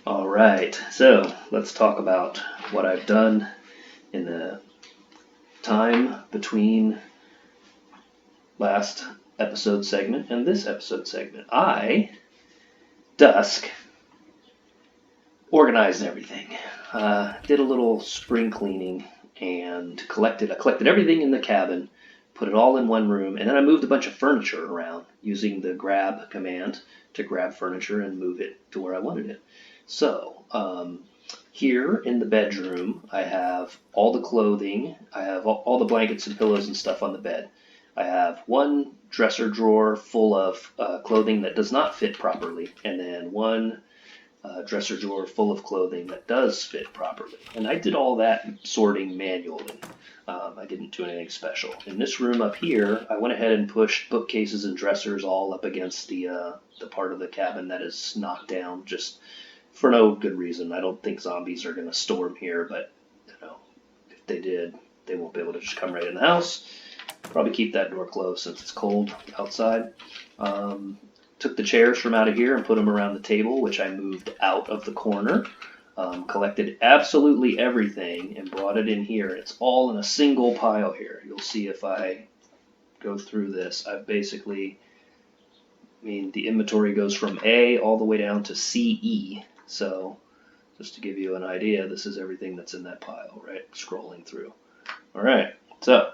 All right, so let's talk about what I've done in the time between last episode segment and this episode segment. Dusk, organized everything. Did a little spring cleaning and I collected everything in the cabin, put it all in one room, and then I moved a bunch of furniture around using the grab command to grab furniture and move it to where I wanted it. So, here in the bedroom, I have all the clothing. I have all the blankets and pillows and stuff on the bed. I have one dresser drawer full of clothing that does not fit properly, and then one dresser drawer full of clothing that does fit properly. And I did all that sorting manually. I didn't do anything special. In this room up here, I went ahead and pushed bookcases and dressers all up against the part of the cabin that is knocked down, just for no good reason. I don't think zombies are going to storm here, but if they did, they won't be able to just come right in the house. Probably keep that door closed since it's cold outside. Took the chairs from out of here and put them around the table, which I moved out of the corner. Collected absolutely everything and brought it in here. It's all in a single pile here. You'll see if I go through this. The inventory goes from A all the way down to CE. So just to give you an idea, this is everything that's in that pile, right? Scrolling through. All right, so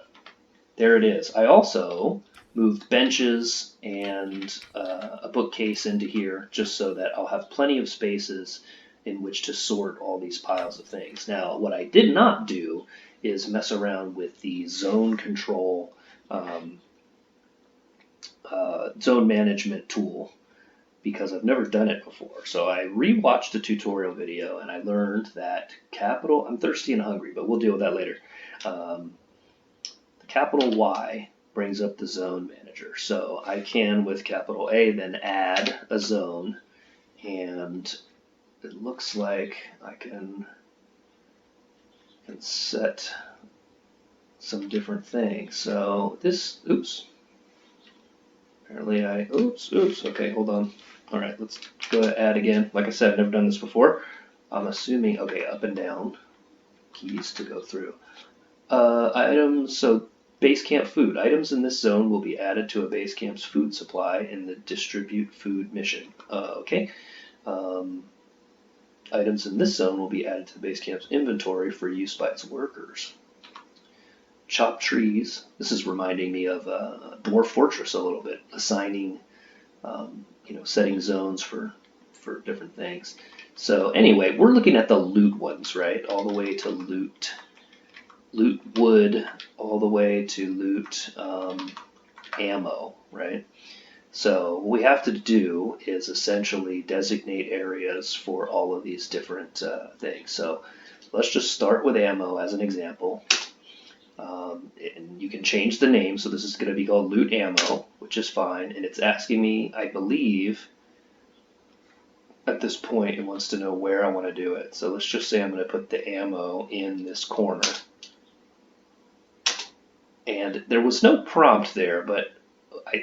there it is. I also moved benches and a bookcase into here just so that I'll have plenty of spaces in which to sort all these piles of things. Now, what I did not do is mess around with the zone control, zone management tool, because I've never done it before. So I rewatched the tutorial video and I learned that I'm thirsty and hungry, but we'll deal with that later. The capital Y brings up the zone manager. So I can, with capital A, then add a zone, and it looks like I can set some different things. So okay, hold on. All right, let's go to add again. Like I said, I've never done this before. I'm assuming, okay, up and down keys to go through. Items, so base camp food. Items in this zone will be added to a base camp's food supply in the distribute food mission. Okay. Items in this zone will be added to the base camp's inventory for use by its workers. Chop trees. This is reminding me of Dwarf Fortress a little bit, assigning, setting zones for different things. So anyway, we're looking at the loot ones, right? All the way to loot wood, all the way to loot ammo, right? So what we have to do is essentially designate areas for all of these different things. So let's just start with ammo as an example. And you can change the name, so this is going to be called loot ammo, which is fine. And it's asking me, I believe, at this point, it wants to know where I want to do it. So let's just say I'm going to put the ammo in this corner. And there was no prompt there, but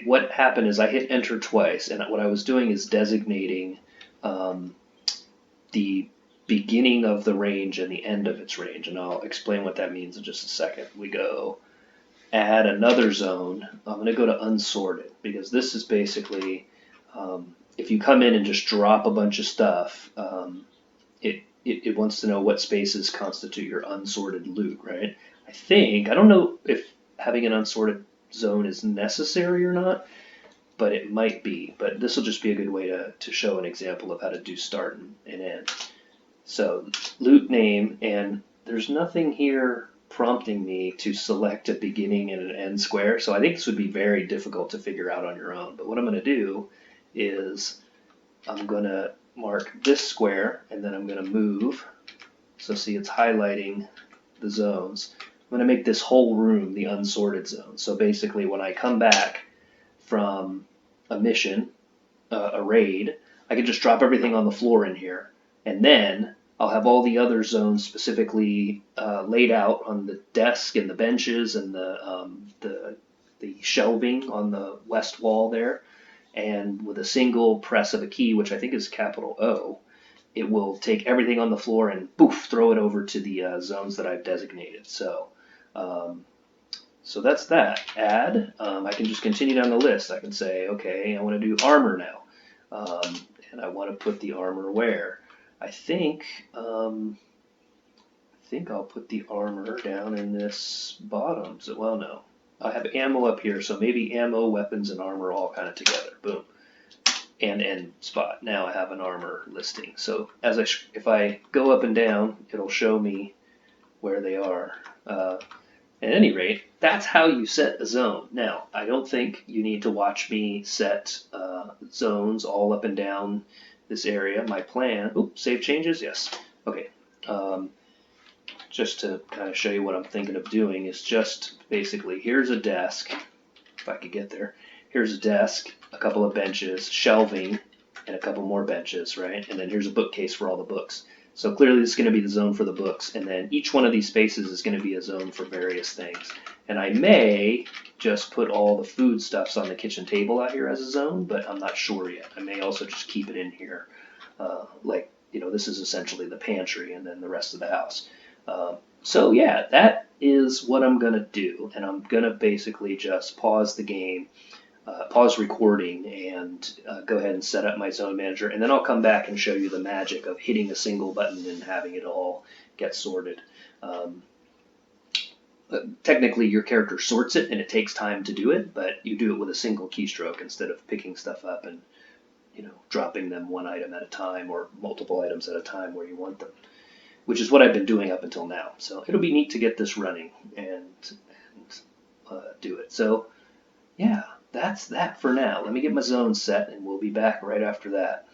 what happened is I hit enter twice, and what I was doing is designating the beginning of the range and the end of its range, and I'll explain what that means in just a second. We go add another zone. I'm going to go to unsorted, because this is basically, if you come in and just drop a bunch of stuff, it wants to know what spaces constitute your unsorted loot, right? I don't know if having an unsorted zone is necessary or not, but it might be. But this will just be a good way to show an example of how to do start and end. So loot name, and there's nothing here prompting me to select a beginning and an end square, so I think this would be very difficult to figure out on your own. But what I'm going to do is I'm going to mark this square, and then I'm going to move. So see, it's highlighting the zones. I'm going to make this whole room the unsorted zone. So basically, when I come back from a mission, a raid, I can just drop everything on the floor in here, and then I'll have all the other zones specifically laid out on the desk and the benches and the shelving on the west wall there, and with a single press of a key, which I think is capital O, it will take everything on the floor and poof, throw it over to the zones that I've designated. Um, so that's that. Add. I can just continue down the list. I can say, okay, I want to do armor now, and I want to put the armor where. I think I'll put the armor down in this bottom. So, well, no, I have ammo up here, so maybe ammo, weapons, and armor all kind of together. Boom. And end spot. Now I have an armor listing. So if I go up and down, it'll show me where they are. At any rate, that's how you set a zone. Now, I don't think you need to watch me set zones all up and down this area. My plan, save changes, yes. Okay, just to kind of show you what I'm thinking of doing is just basically, here's a desk, if I could get there. Here's a desk, a couple of benches, shelving, and a couple more benches, right? And then here's a bookcase for all the books. So clearly this is going to be the zone for the books, and then each one of these spaces is going to be a zone for various things. And I may just put all the foodstuffs on the kitchen table out here as a zone, but I'm not sure yet. I may also just keep it in here. This is essentially the pantry and then the rest of the house. So yeah, that is what I'm going to do, and I'm going to basically just pause the game, pause recording, and go ahead and set up my zone manager, and then I'll come back and show you the magic of hitting a single button and having it all get sorted. Technically, your character sorts it, and it takes time to do it, but you do it with a single keystroke instead of picking stuff up and dropping them one item at a time or multiple items at a time where you want them, which is what I've been doing up until now. So it'll be neat to get this running and do it. So yeah, that's that for now. Let me get my zone set, and we'll be back right after that.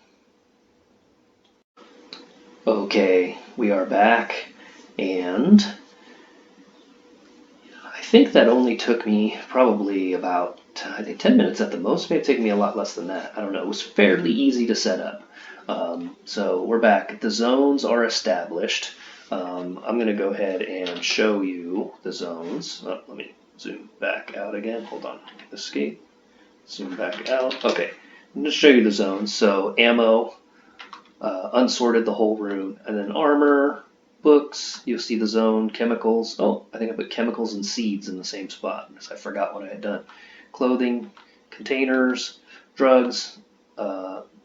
Okay, we are back, and I think that only took me probably about, 10 minutes at the most. Maybe taken me a lot less than that. I don't know. It was fairly easy to set up. So we're back. The zones are established. I'm going to go ahead and show you the zones. Let me zoom back out again. Hold on. Escape. Zoom back out. Okay. I'm going to show you the zones. So ammo, unsorted the whole room, and then armor, books, you'll see the zone, chemicals. Oh, I think I put chemicals and seeds in the same spot because I forgot what I had done. Clothing, containers, drugs.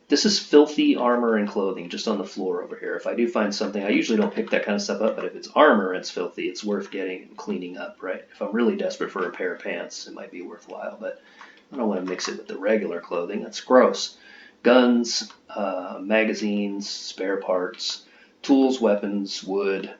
This is filthy armor and clothing just on the floor over here. If I do find something, I usually don't pick that kind of stuff up, but if it's armor and it's filthy, it's worth getting and cleaning up, right? If I'm really desperate for a pair of pants, it might be worthwhile, but I don't want to mix it with the regular clothing. That's gross. Guns, magazines, spare parts, tools, weapons, wood,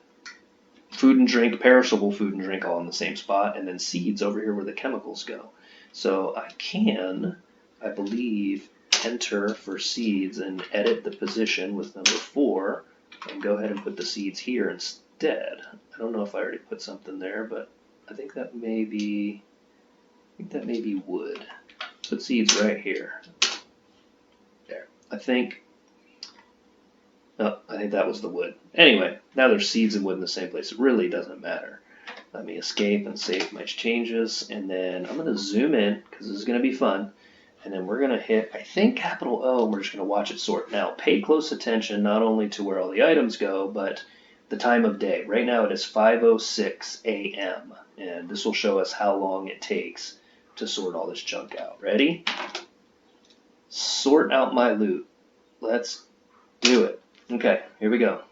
food and drink, perishable food and drink all in the same spot, and then seeds over here where the chemicals go. So I can, I believe, enter for seeds and edit the position with number 4 and go ahead and put the seeds here instead. I don't know if I already put something there, but I think that may be wood. Put seeds right here. There. I think that was the wood. Anyway, now there's seeds and wood in the same place. It really doesn't matter. Let me escape and save my changes, and then I'm going to zoom in because this is going to be fun. And then we're going to hit, I think, capital O, and we're just going to watch it sort. Now, pay close attention not only to where all the items go, but the time of day. Right now it is 5:06 a.m., and this will show us how long it takes to sort all this junk out. Ready? Sort out my loot. Let's do it. Okay, here we go.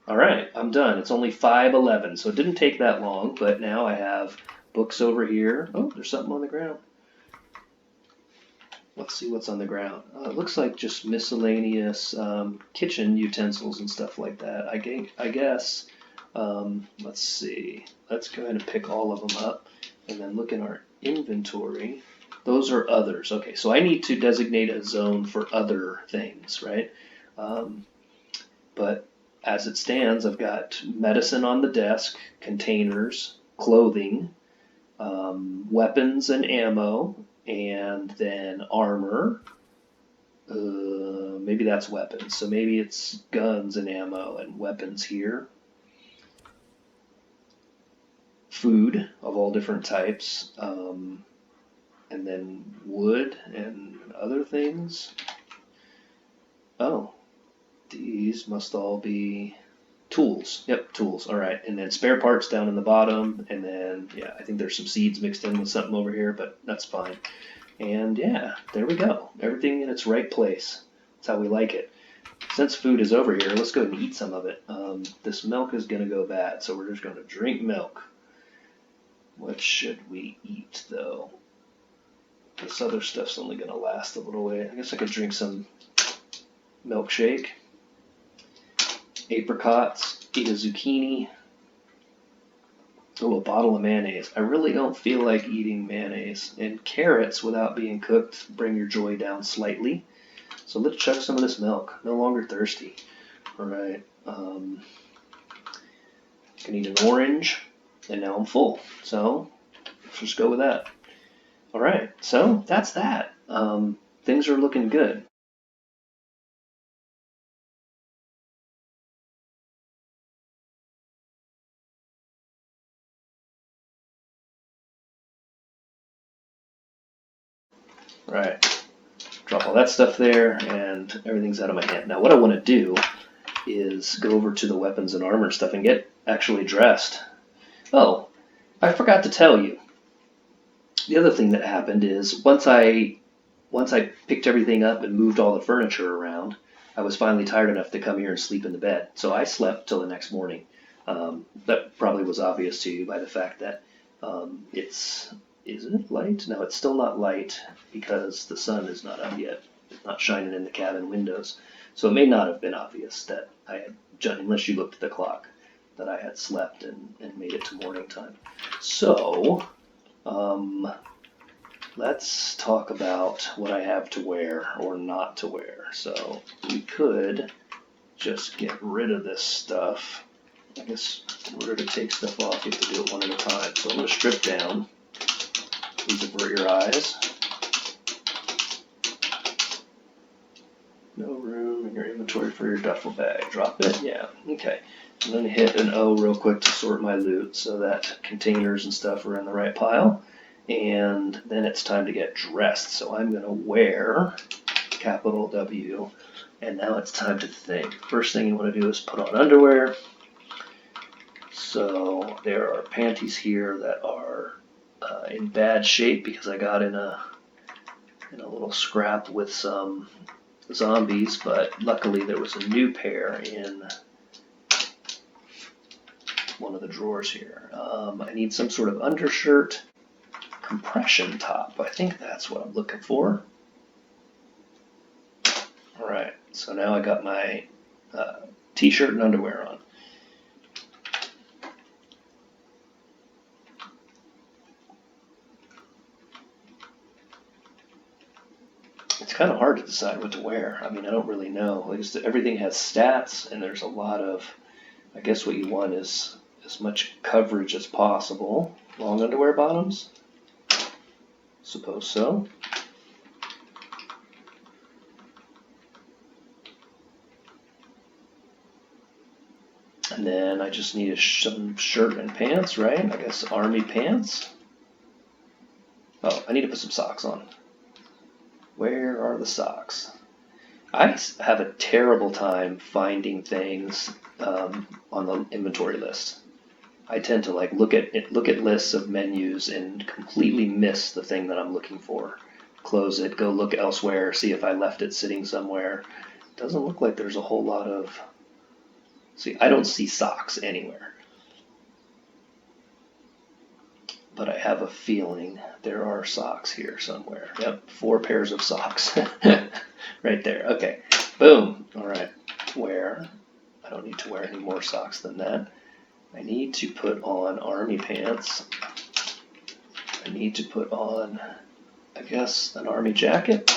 All right, I'm done. It's only 5:11, so it didn't take that long, but now I have books over here. Oh, there's something on the ground. Let's see what's on the ground. It looks like just miscellaneous kitchen utensils and stuff like that. I guess. Let's see. Let's go ahead and pick all of them up and then look in our inventory. Those are others. Okay, so I need to designate a zone for other things, right? But as it stands, I've got medicine on the desk, containers, clothing, weapons and ammo, and then armor. Maybe that's weapons. So maybe it's guns and ammo and weapons here. Food of all different types. And then wood and other things. these must all be tools. Yep, tools. All right. And then spare parts down in the bottom. And then, yeah, I think there's some seeds mixed in with something over here, but that's fine. And yeah, there we go. Everything in its right place. That's how we like it. Since food is over here, let's go ahead and eat some of it. This milk is going to go bad, so we're just going to drink milk. What should we eat, though? This other stuff's only going to last a little way. I guess I could drink some milkshake. Apricots, eat a zucchini. Oh, a bottle of mayonnaise. I really don't feel like eating mayonnaise. And carrots, without being cooked, bring your joy down slightly. So let's chug some of this milk. No longer thirsty. All right. Can eat an orange, and now I'm full. So let's just go with that. All right. So that's that. Things are looking good. Right. Drop all that stuff there, and everything's out of my hand. Now what I want to do is go over to the weapons and armor stuff and get actually dressed. Oh, I forgot to tell you. The other thing that happened is once I picked everything up and moved all the furniture around, I was finally tired enough to come here and sleep in the bed. So I slept till the next morning. That probably was obvious to you by the fact that is it light? No, it's still not light because the sun is not up yet. It's not shining in the cabin windows. So it may not have been obvious that I had, unless you looked at the clock, that I had slept and made it to morning time. So, let's talk about what I have to wear or not to wear. So we could just get rid of this stuff. I guess in order to take stuff off, you have to do it one at a time. So I'm going to strip down. Please avert your eyes. No room in your inventory for your duffel bag. Drop it? Yeah. Okay. I'm going to hit an O real quick to sort my loot so that containers and stuff are in the right pile. And then it's time to get dressed. So I'm going to wear capital W. And now it's time to think. First thing you want to do is put on underwear. So there are panties here that are in bad shape because I got in a little scrap with some zombies, but luckily there was a new pair in one of the drawers here. I need some sort of undershirt, compression top. I think that's what I'm looking for. All right, so now I got my t-shirt and underwear on. It's kind of hard to decide what to wear. I mean, I don't really know. Everything has stats, and there's a lot of, I guess what you want is as much coverage as possible. Long underwear bottoms? Suppose so. And then I just need some shirt and pants, right? I guess army pants. Oh, I need to put some socks on. Where are the socks? I have a terrible time finding things on the inventory list. I tend to look at lists of menus and completely miss the thing that I'm looking for. Close it, go look elsewhere, see if I left it sitting somewhere. It doesn't look like there's a whole lot of. See, I don't see socks anywhere. But I have a feeling there are socks here somewhere. Yep, 4 pairs of socks. Right there. Okay, boom. All right, wear. I don't need to wear any more socks than that. I need to put on army pants. I need to put on, I guess, an army jacket.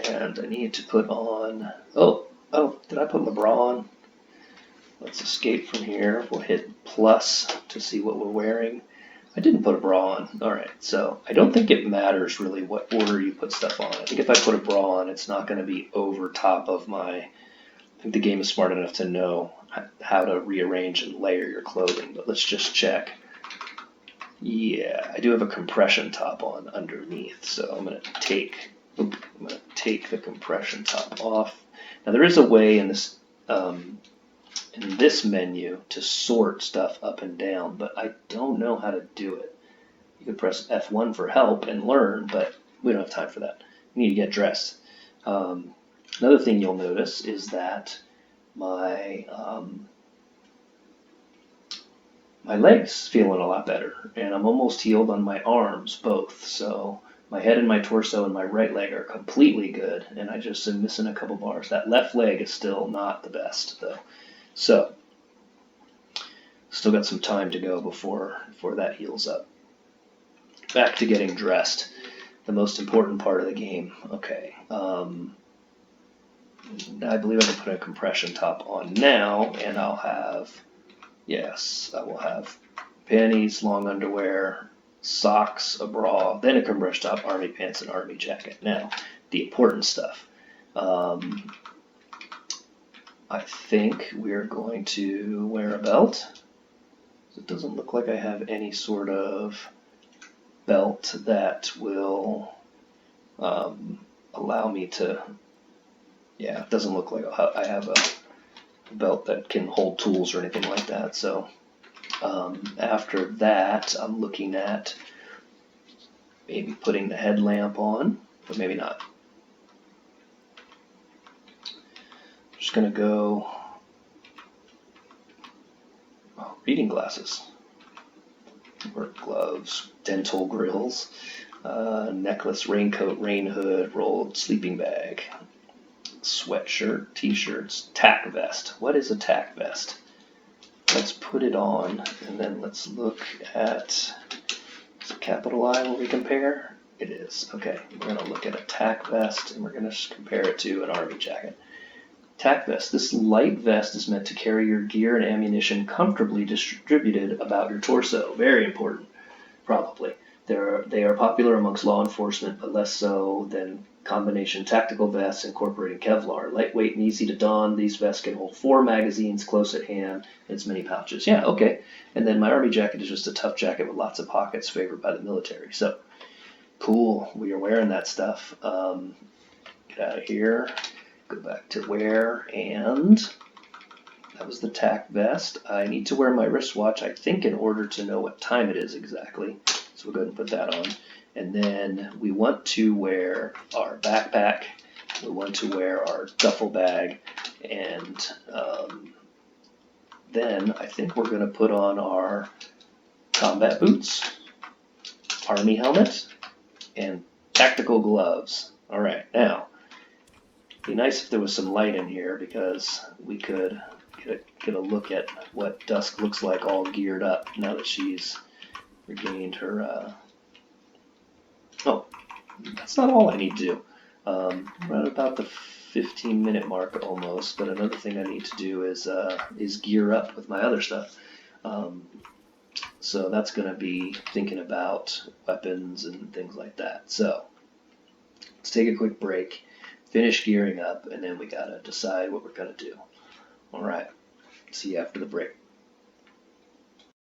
And I need to put on, oh, did I put my bra on? Let's escape from here. We'll hit plus to see what we're wearing. I didn't put a bra on. All right, so I don't think it matters really what order you put stuff on. I think if I put a bra on, it's not going to be over top of my. I think the game is smart enough to know how to rearrange and layer your clothing. But let's just check. Yeah, I do have a compression top on underneath, so I'm going to take the compression top off. Now there is a way in this in this menu to sort stuff up and down, but I don't know how to do it. You could press F1 for help and learn, but we don't have time for that. We need to get dressed. Another thing you'll notice is that my my legs feeling a lot better, and I'm almost healed on my arms both. So my head and my torso and my right leg are completely good, and I just am missing a couple bars. That left leg is still not the best though. So still got some time to go before that heals up. Back to getting dressed, the most important part of the game. Okay. I believe I can put a compression top on now, and I'll have, yes, I will have panties, long underwear, socks, a bra, then a compression top, army pants, and army jacket. Now, the important stuff. I think we're going to wear a belt. It doesn't look like I have any sort of belt that will allow me to, yeah, it doesn't look like I have a belt that can hold tools or anything like that. So after that, I'm looking at maybe putting the headlamp on, but maybe not. I'm just going to go, reading glasses, work gloves, dental grills, necklace, raincoat, rain hood, rolled sleeping bag, sweatshirt, t-shirts, tack vest. What is a tack vest? Let's put it on, and then let's look at, is it capital I where we compare? It is. Okay, we're going to look at a tack vest, and we're going to compare it to an army jacket. Tack vest. This light vest is meant to carry your gear and ammunition comfortably distributed about your torso. Very important, probably. They are popular amongst law enforcement, but less so than combination tactical vests incorporating Kevlar. Lightweight and easy to don, these vests can hold 4 magazines close at hand and as many pouches. Yeah, okay. And then my army jacket is just a tough jacket with lots of pockets favored by the military. So, cool. We are wearing that stuff. Get out of here. Go back to wear, and that was the tack vest. I need to wear my wristwatch, I think, in order to know what time it is exactly. So we'll go ahead and put that on. And then we want to wear our backpack. We want to wear our duffel bag. And then I think we're going to put on our combat boots, army helmet, and tactical gloves. All right, now, it'd be nice if there was some light in here because we could get a look at what Dusk looks like all geared up now that she's regained her. Oh, that's not all I need to do. We're at about the 15-minute mark almost, but another thing I need to do is gear up with my other stuff. So that's going to be thinking about weapons and things like that. So let's take a quick break, finish gearing up, and then we got to decide what we're going to do. All right, see you after the break.